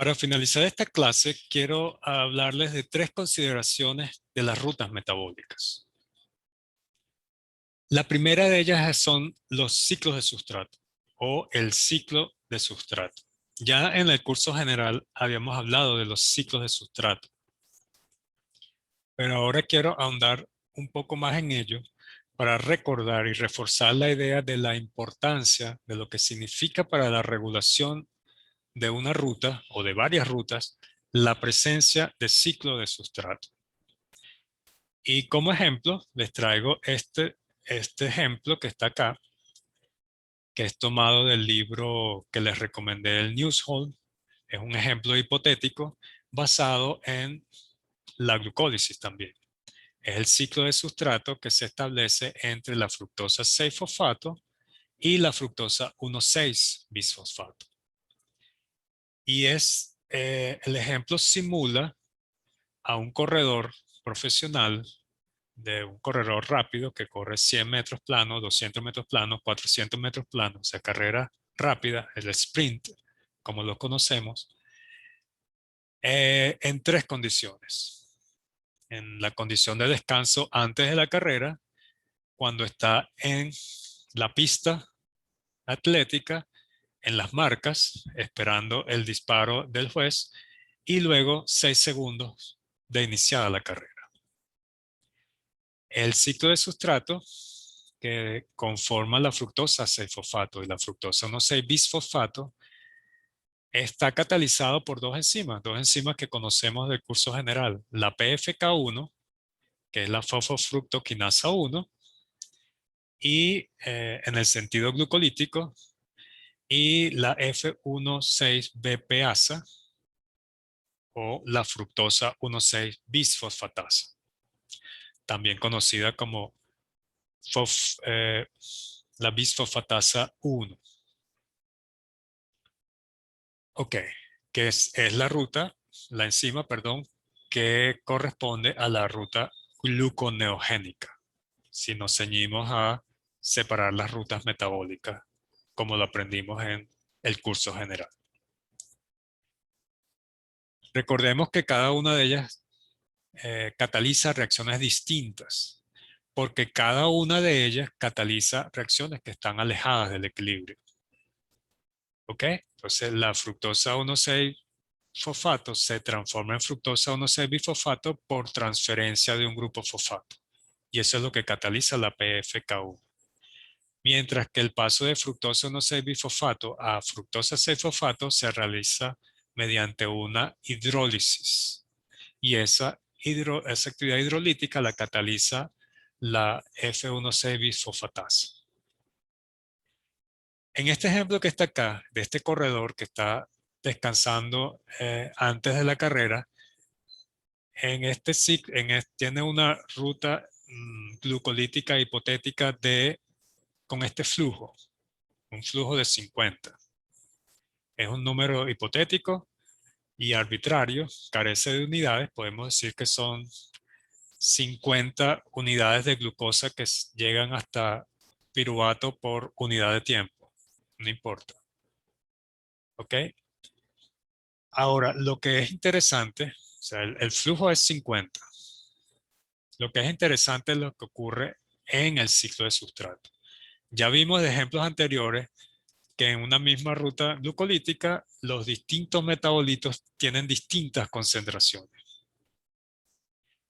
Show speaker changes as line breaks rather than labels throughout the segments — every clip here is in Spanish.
Para finalizar esta clase, quiero hablarles de tres consideraciones de las rutas metabólicas. La primera de ellas son los ciclos de sustrato o el ciclo de sustrato. Ya en el curso general habíamos hablado de los ciclos de sustrato, pero ahora quiero ahondar un poco más en ello para recordar y reforzar la idea de la importancia de lo que significa para la regulación de una ruta o de varias rutas la presencia de ciclo de sustrato. Y como ejemplo, les traigo este ejemplo que está acá, que es tomado del libro que les recomendé del Newshall. Es un ejemplo hipotético basado en la glucólisis también. Es el ciclo de sustrato que se establece entre la fructosa 6-fosfato y la fructosa 1,6-bisfosfato. Y el ejemplo simula a un corredor profesional, de un corredor rápido que corre 100 metros planos, 200 metros planos, 400 metros planos, o sea, carrera rápida, el sprint, como lo conocemos, en tres condiciones. En la condición de descanso antes de la carrera, cuando está en la pista atlética, en las marcas, esperando el disparo del juez, y luego 6 segundos de iniciada la carrera. El ciclo de sustrato que conforma la fructosa 6-fosfato y la fructosa 1,6-bisfosfato está catalizado por dos enzimas que conocemos del curso general, la PFK1, que es la fosfofructoquinasa 1, y en el sentido glucolítico, y la F16BPasa o la fructosa 1,6-bisfosfatasa, también conocida como la bisfosfatasa 1. Ok, que es la ruta, la enzima, perdón, que corresponde a la ruta gluconeogénica. Si nos ceñimos a separar las rutas metabólicas, como lo aprendimos en el curso general. Recordemos que cada una de ellas cataliza reacciones distintas, porque cada una de ellas cataliza reacciones que están alejadas del equilibrio. ¿Ok? Entonces la fructosa 1,6-fosfato se transforma en fructosa 1,6-bifosfato por transferencia de un grupo fosfato. Y eso es lo que cataliza la PFK1. Mientras que el paso de fructosa 1,6-bifosfato a fructosa 6-fosfato se realiza mediante una hidrólisis. Y esa actividad hidrolítica la cataliza la F1,6-bisfosfatasa. En este ejemplo que está acá, de este corredor que está descansando antes de la carrera, tiene una ruta glucolítica hipotética con este flujo, un flujo de 50. Es un número hipotético y arbitrario, carece de unidades, podemos decir que son 50 unidades de glucosa que llegan hasta piruvato por unidad de tiempo, no importa. ¿Ok? Ahora, lo que es interesante, o sea, el flujo es 50. Lo que es interesante es lo que ocurre en el ciclo de sustrato. Ya vimos de ejemplos anteriores que en una misma ruta glucolítica los distintos metabolitos tienen distintas concentraciones.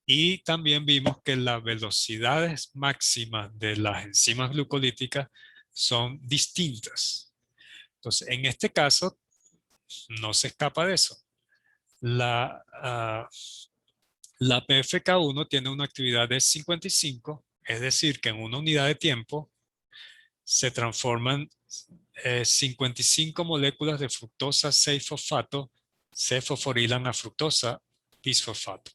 Y también vimos que las velocidades máximas de las enzimas glucolíticas son distintas. Entonces, en este caso, no se escapa de eso. La PFK1 tiene una actividad de 55, es decir, que en una unidad de tiempo se transforman 55 moléculas de fructosa 6-fosfato, se fosforilan a fructosa bisfosfato.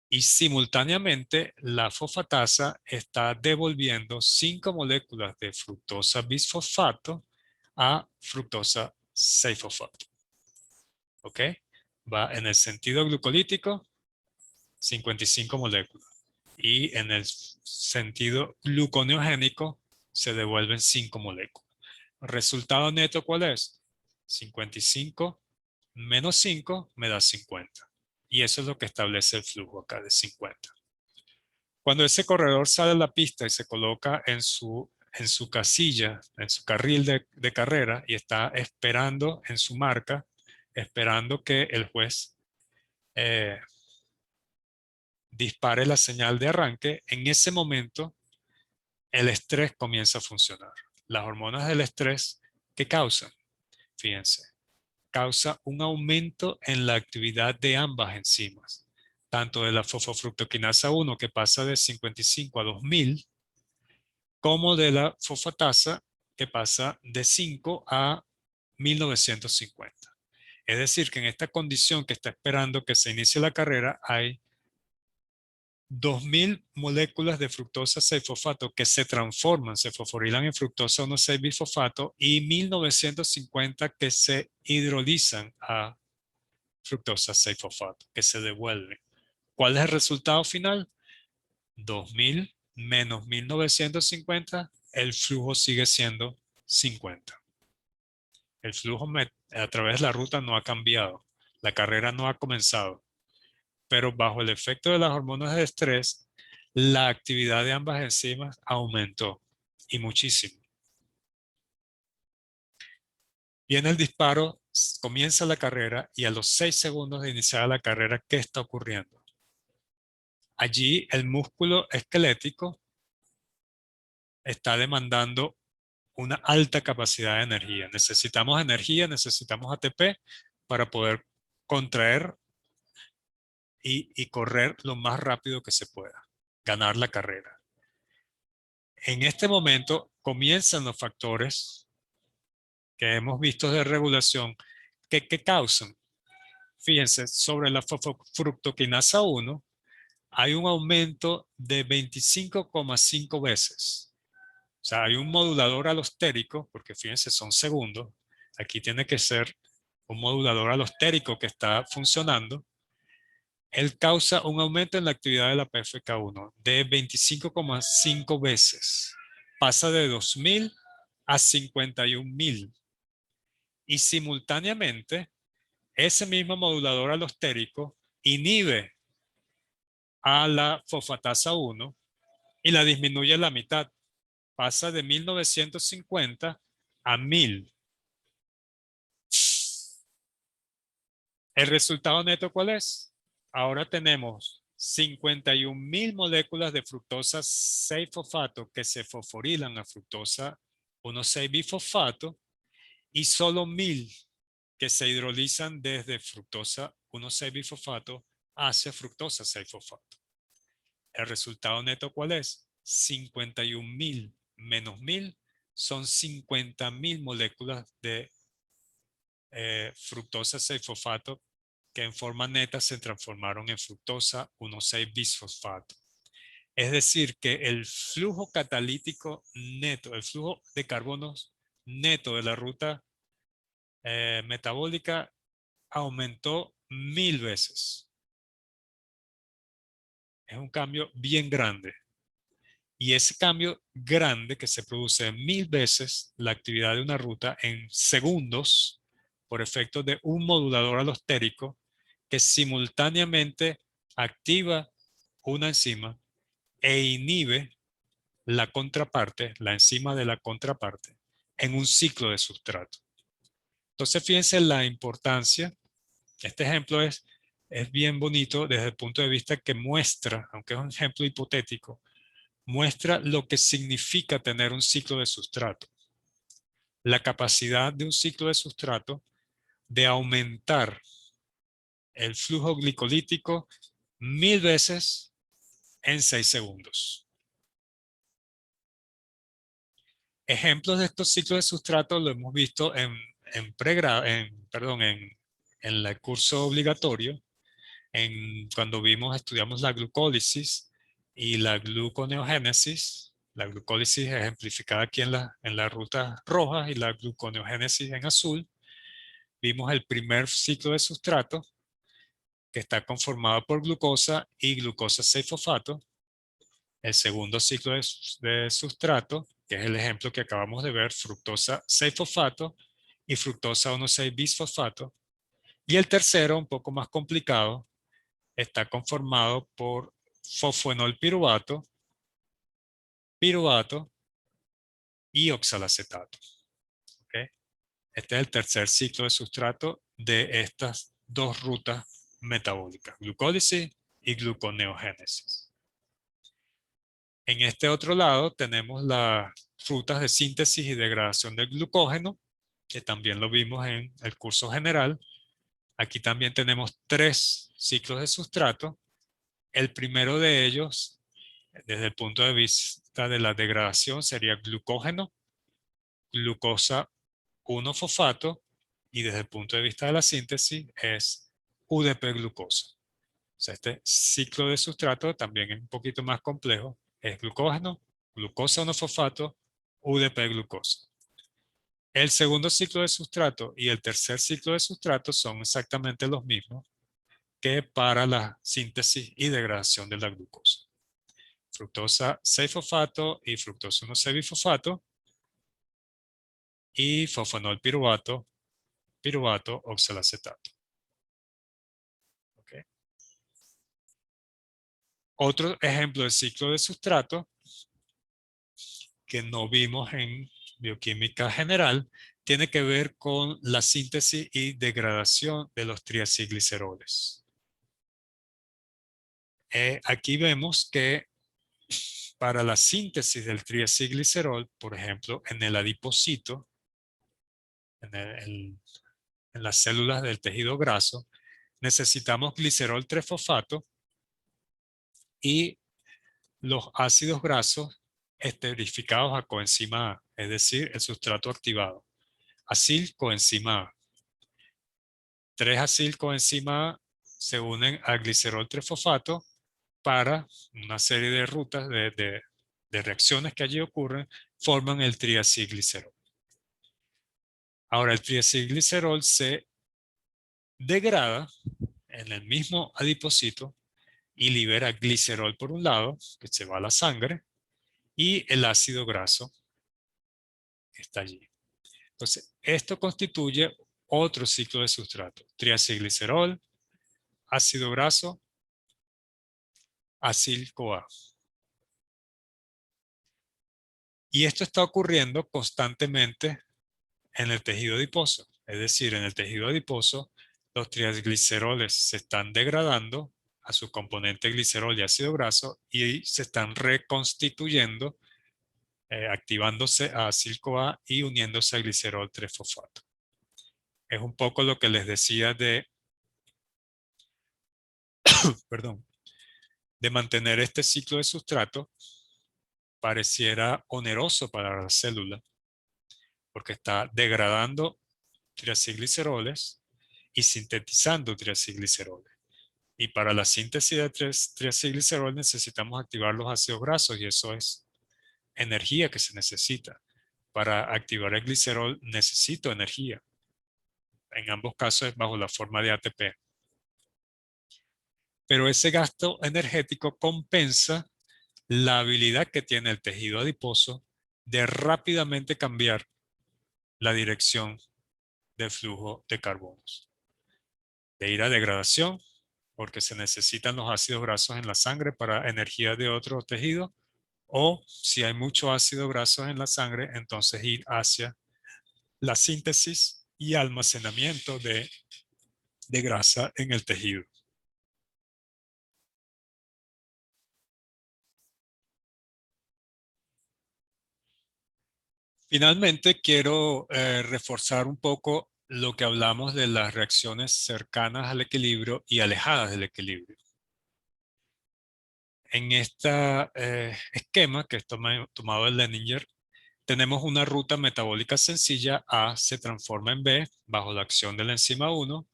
Y simultáneamente la fosfatasa está devolviendo 5 moléculas de fructosa bisfosfato a fructosa 6-fosfato. ¿Ok? Va en el sentido glucolítico, 55 moléculas. Y en el sentido gluconeogénico se devuelven 5 moléculas. ¿Resultado neto cuál es? 55 menos 5 me da 50. Y eso es lo que establece el flujo acá de 50. Cuando ese corredor sale a la pista y se coloca en su casilla, en su carril de carrera y está esperando en su marca, esperando que el juez eh, dispare la señal de arranque, en ese momento el estrés comienza a funcionar. Las hormonas del estrés, ¿qué causan? Fíjense, causa un aumento en la actividad de ambas enzimas, tanto de la fosfofructoquinasa 1 que pasa de 55 a 2000, como de la fosfatasa que pasa de 5 a 1950. Es decir, que en esta condición que está esperando que se inicie la carrera hay 2000 moléculas de fructosa 6-fosfato que se transforman, se fosforilan en fructosa 1,6-bisfosfato y 1950 que se hidrolizan a fructosa 6-fosfato, que se devuelven. ¿Cuál es el resultado final? 2000 menos 1950, el flujo sigue siendo 50. El flujo a través de la ruta no ha cambiado, la carrera no ha comenzado, pero bajo el efecto de las hormonas de estrés, la actividad de ambas enzimas aumentó y muchísimo. Viene el disparo, comienza la carrera y a los 6 segundos de iniciar la carrera, ¿qué está ocurriendo? Allí el músculo esquelético está demandando una alta capacidad de energía. Necesitamos energía, necesitamos ATP para poder contraer y correr lo más rápido que se pueda, ganar la carrera. En este momento comienzan los factores que hemos visto de regulación que causan. Fíjense, sobre la fosfofructoquinasa 1 hay un aumento de 25,5 veces. O sea, hay un modulador alostérico, porque fíjense, son segundos. Aquí tiene que ser un modulador alostérico que está funcionando. Él causa un aumento en la actividad de la PFK1 de 25,5 veces. Pasa de 2000 a 51.000. Y simultáneamente, ese mismo modulador alostérico inhibe a la fosfatasa 1 y la disminuye a la mitad. Pasa de 1950 a 1000. ¿El resultado neto cuál es? Ahora tenemos 51.000 moléculas de fructosa 6-fosfato que se fosforilan a fructosa 1,6-bifosfato y solo 1000 que se hidrolizan desde fructosa 1,6-bifosfato hacia fructosa 6-fosfato. ¿El resultado neto cuál es? 51.000 menos 1000 son 50.000 moléculas de fructosa 6-fosfato que en forma neta se transformaron en fructosa 1,6-bisfosfato. Es decir, que el flujo catalítico neto, el flujo de carbonos neto de la ruta metabólica aumentó 1000 veces. Es un cambio bien grande. Y ese cambio grande que se produce 1000 veces la actividad de una ruta en segundos por efecto de un modulador alostérico que simultáneamente activa una enzima e inhibe la contraparte, la enzima de la contraparte, en un ciclo de sustrato. Entonces, fíjense la importancia. Este ejemplo es bien bonito desde el punto de vista que muestra, aunque es un ejemplo hipotético, muestra lo que significa tener un ciclo de sustrato. La capacidad de un ciclo de sustrato de aumentar el flujo glicolítico 1000 veces en 6 segundos. Ejemplos de estos ciclos de sustrato lo hemos visto en el curso obligatorio, cuando estudiamos la glucólisis y la gluconeogénesis. La glucólisis ejemplificada aquí en la ruta roja y la gluconeogénesis en azul. Vimos el primer ciclo de sustrato que está conformado por glucosa y glucosa 6-fosfato. El segundo ciclo de sustrato, que es el ejemplo que acabamos de ver, fructosa 6-fosfato y fructosa 1,6-bisfosfato. Y el tercero, un poco más complicado, está conformado por fosfoenol piruvato, piruvato y oxalacetato. ¿Ok? Este es el tercer ciclo de sustrato de estas dos rutas metabólicas, glucólisis y gluconeogénesis. En este otro lado tenemos las rutas de síntesis y degradación del glucógeno, que también lo vimos en el curso general. Aquí también tenemos tres ciclos de sustrato. El primero de ellos, desde el punto de vista de la degradación, sería glucógeno, glucosa 1-fosfato, y desde el punto de vista de la síntesis es UDP-glucosa. O sea, este ciclo de sustrato también es un poquito más complejo. Es glucógeno, glucosa 1-fosfato, UDP-glucosa. El segundo ciclo de sustrato y el tercer ciclo de sustrato son exactamente los mismos que para la síntesis y degradación de la glucosa. Fructosa 6-fosfato y fructosa 1-6-bifosfato y fosfonol piruvato, piruvato oxalacetato. ¿Okay? Otro ejemplo de ciclo de sustrato que no vimos en bioquímica general tiene que ver con la síntesis y degradación de los triacilgliceroles. Aquí vemos que para la síntesis del triacilglicerol, por ejemplo, en el adipocito, en las células del tejido graso, necesitamos glicerol 3-fosfato y los ácidos grasos esterificados a coenzima A, es decir, el sustrato activado. Acil-coenzima A. 3-acil-coenzima A se unen al glicerol 3-fosfato para una serie de rutas de reacciones que allí ocurren, forman el triacilglicerol. Ahora, el triacilglicerol se degrada en el mismo adipocito y libera glicerol por un lado, que se va a la sangre, y el ácido graso que está allí. Entonces, esto constituye otro ciclo de sustrato. Triacilglicerol, ácido graso, acil-CoA. Y esto está ocurriendo constantemente en el tejido adiposo. Es decir, en el tejido adiposo, los triacilgliceroles se están degradando a su componente glicerol y ácido graso y se están reconstituyendo, activándose a acil-CoA y uniéndose a glicerol 3-fosfato. Es un poco lo que les decía perdón, de mantener este ciclo de sustrato. Pareciera oneroso para la célula porque está degradando triacilgliceroles y sintetizando triacilgliceroles. Y para la síntesis de triacilglicerol necesitamos activar los ácidos grasos y eso es energía que se necesita. Para activar el glicerol necesito energía. En ambos casos es bajo la forma de ATP. Pero ese gasto energético compensa la habilidad que tiene el tejido adiposo de rápidamente cambiar la dirección del flujo de carbonos. De ir a degradación, porque se necesitan los ácidos grasos en la sangre para energía de otro tejido, o si hay mucho ácido graso en la sangre, entonces ir hacia la síntesis y almacenamiento de grasa en el tejido. Finalmente, quiero reforzar un poco lo que hablamos de las reacciones cercanas al equilibrio y alejadas del equilibrio. En este esquema que es tomado de Leninger, tenemos una ruta metabólica sencilla. A se transforma en B bajo la acción de la enzima 1,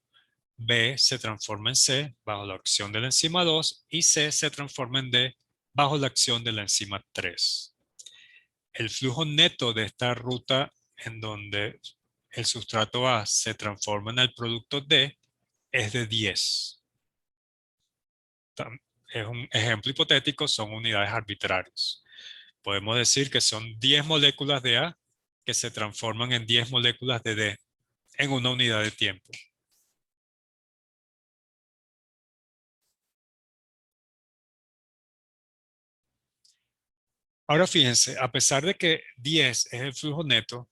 B se transforma en C bajo la acción de la enzima 2 y C se transforma en D bajo la acción de la enzima 3. El flujo neto de esta ruta en donde el sustrato A se transforma en el producto D es de 10. Es un ejemplo hipotético, son unidades arbitrarias. Podemos decir que son 10 moléculas de A que se transforman en 10 moléculas de D en una unidad de tiempo. Ahora fíjense, a pesar de que 10 es el flujo neto,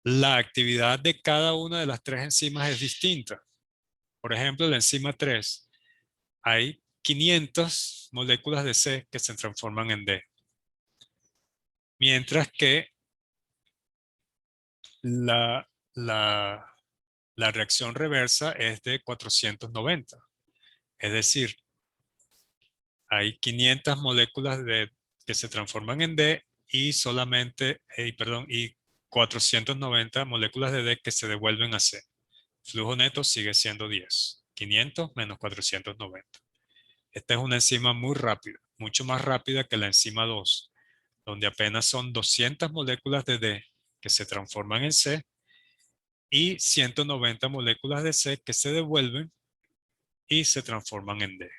la actividad de cada una de las tres enzimas es distinta. Por ejemplo, la enzima 3, hay 500 moléculas de C que se transforman en D, mientras que la, la, la reacción reversa es de 490. Es decir, hay 500 moléculas que se transforman en D y y 490 moléculas de D que se devuelven a C. Flujo neto sigue siendo 10. 500 menos 490. Esta es una enzima muy rápida, mucho más rápida que la enzima 2, donde apenas son 200 moléculas de D que se transforman en C y 190 moléculas de C que se devuelven y se transforman en D.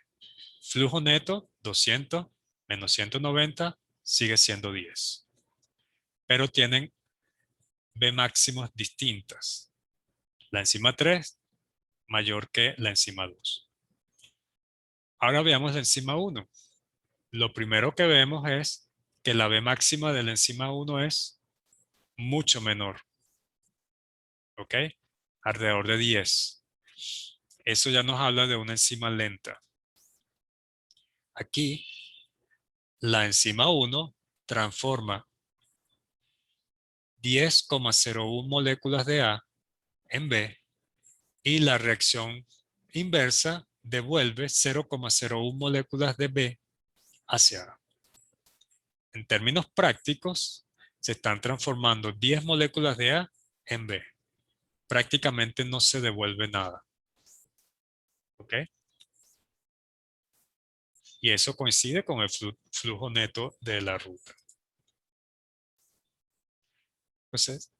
Flujo neto 200 menos 190 sigue siendo 10, pero tienen B máximos distintas. La enzima 3 mayor que la enzima 2. Ahora veamos la enzima 1. Lo primero que vemos es que la B máxima de la enzima 1 es mucho menor, ¿ok? Alrededor de 10. Eso ya nos habla de una enzima lenta. Aquí, la enzima 1 transforma 10,01 moléculas de A en B y la reacción inversa devuelve 0,01 moléculas de B hacia A. En términos prácticos, se están transformando 10 moléculas de A en B. Prácticamente no se devuelve nada. ¿Ok? Y eso coincide con el flujo neto de la ruta. Entonces,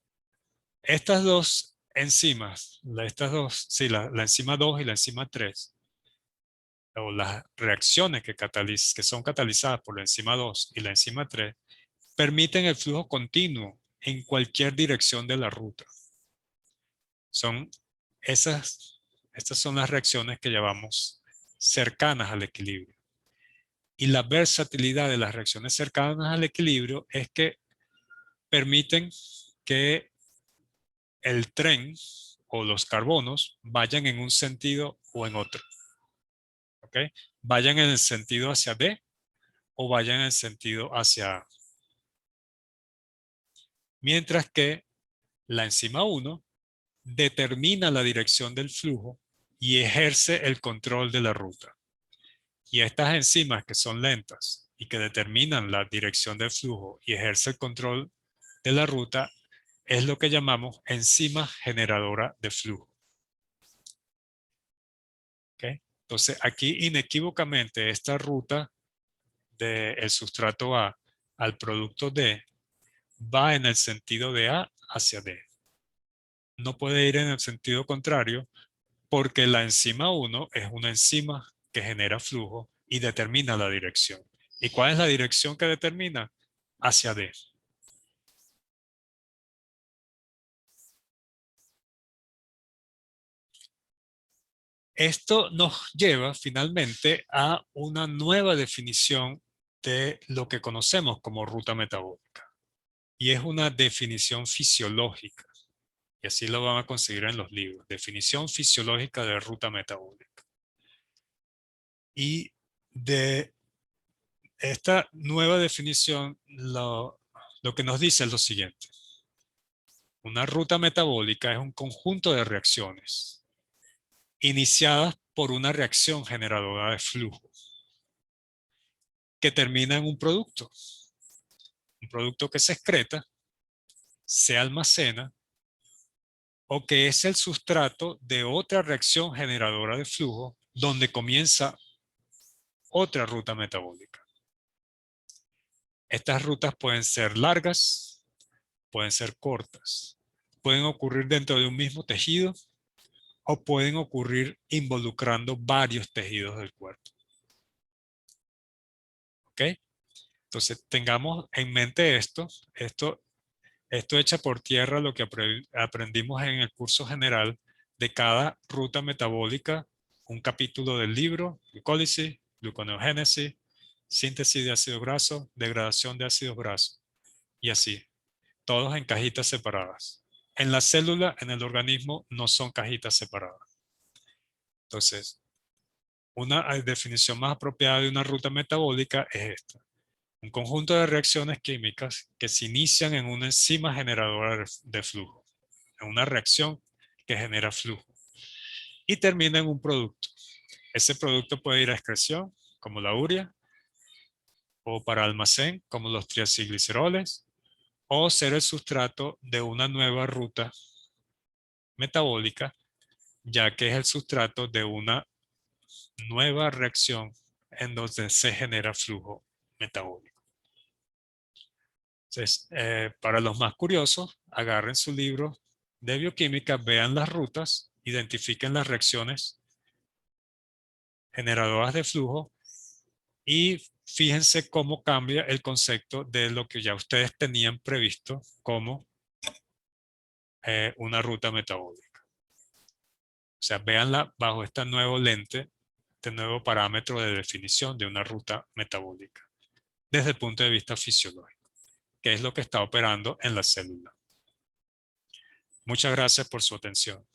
estas dos enzimas, la enzima 2 y la enzima 3, o las reacciones que son catalizadas por la enzima 2 y la enzima 3, permiten el flujo continuo en cualquier dirección de la ruta. Son estas son las reacciones que llamamos cercanas al equilibrio. Y la versatilidad de las reacciones cercanas al equilibrio es que permiten que el tren o los carbonos vayan en un sentido o en otro. ¿Ok? Vayan en el sentido hacia D o vayan en el sentido hacia A. Mientras que la enzima 1 determina la dirección del flujo y ejerce el control de la ruta. Y estas enzimas que son lentas y que determinan la dirección del flujo y ejerce el control de la ruta es lo que llamamos enzima generadora de flujo. ¿Okay? Entonces aquí inequívocamente esta ruta del sustrato A al producto D va en el sentido de A hacia D. No puede ir en el sentido contrario porque la enzima 1 es una enzima que genera flujo y determina la dirección. ¿Y cuál es la dirección que determina? Hacia D. Esto nos lleva finalmente a una nueva definición de lo que conocemos como ruta metabólica. Y es una definición fisiológica. Y así lo van a conseguir en los libros. Definición fisiológica de ruta metabólica. Y de esta nueva definición, lo que nos dice es lo siguiente. Una ruta metabólica es un conjunto de reacciones iniciadas por una reacción generadora de flujo que termina en un producto que se excreta, se almacena o que es el sustrato de otra reacción generadora de flujo donde comienza otra ruta metabólica. Estas rutas pueden ser largas, pueden ser cortas, pueden ocurrir dentro de un mismo tejido o pueden ocurrir involucrando varios tejidos del cuerpo. ¿Ok? Entonces tengamos en mente esto echa por tierra lo que aprendimos en el curso general de cada ruta metabólica, un capítulo del libro, glucólisis, gluconeogénesis, síntesis de ácido graso, degradación de ácidos grasos, y así, todos en cajitas separadas. En la célula, en el organismo, no son cajitas separadas. Entonces, una definición más apropiada de una ruta metabólica es esta: un conjunto de reacciones químicas que se inician en una enzima generadora de flujo, en una reacción que genera flujo, y termina en un producto. Ese producto puede ir a excreción, como la urea, o para almacén, como los triacilgliceroles, o ser el sustrato de una nueva ruta metabólica, ya que es el sustrato de una nueva reacción en donde se genera flujo metabólico. Entonces, para los más curiosos, agarren su libro de bioquímica, vean las rutas, identifiquen las reacciones generadoras de flujo y fíjense cómo cambia el concepto de lo que ya ustedes tenían previsto como una ruta metabólica. O sea, véanla bajo esta nuevo lente, este nuevo parámetro de definición de una ruta metabólica, desde el punto de vista fisiológico, que es lo que está operando en la célula. Muchas gracias por su atención.